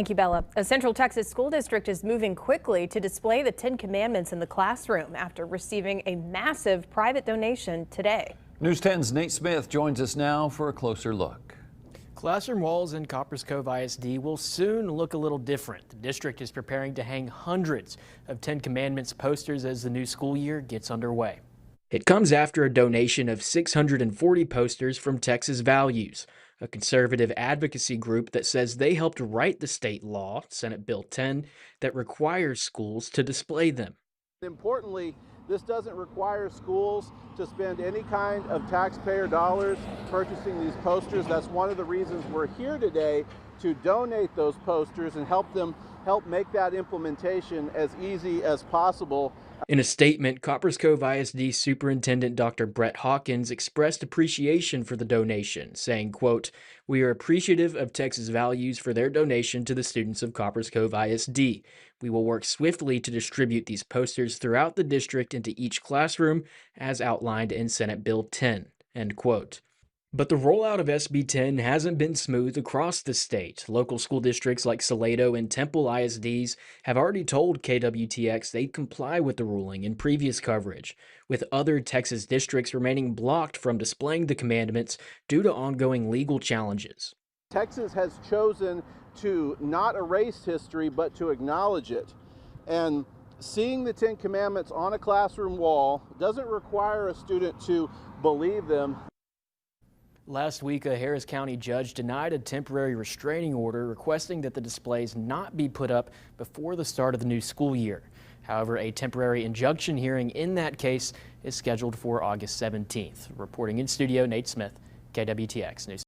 Thank you, Bella. A Central Texas school district is moving quickly to display the 10 Commandments in the classroom after receiving a massive private donation today. News 10's Nate Smith joins us now for a closer look. Classroom walls in Copperas Cove ISD will soon look a little different. The district is preparing to hang hundreds of 10 Commandments posters as the new school year gets underway. It comes after a donation of 640 posters from Texas Values, a conservative advocacy group that says they helped write the state law, Senate Bill 10, that requires schools to display them. Importantly, this doesn't require schools to spend any kind of taxpayer dollars purchasing these posters. That's one of the reasons we're here today, to donate those posters and help make that implementation as easy as possible. In a statement, Copperas Cove ISD Superintendent Dr. Brett Hawkins expressed appreciation for the donation, saying, quote, "We are appreciative of Texas Values for their donation to the students of Copperas Cove ISD. We will work swiftly to distribute these posters throughout the district into each classroom as outlined in Senate Bill 10, end quote. But the rollout of SB 10 hasn't been smooth across the state. Local school districts like Salado and Temple ISDs have already told KWTX they'd comply with the ruling in previous coverage, with other Texas districts remaining blocked from displaying the commandments due to ongoing legal challenges. Texas has chosen to not erase history, but to acknowledge it. And seeing the 10 Commandments on a classroom wall doesn't require a student to believe them. Last week, a Harris County judge denied a temporary restraining order requesting that the displays not be put up before the start of the new school year. However, a temporary injunction hearing in that case is scheduled for August 17th. Reporting in studio, Nate Smith, KWTX News.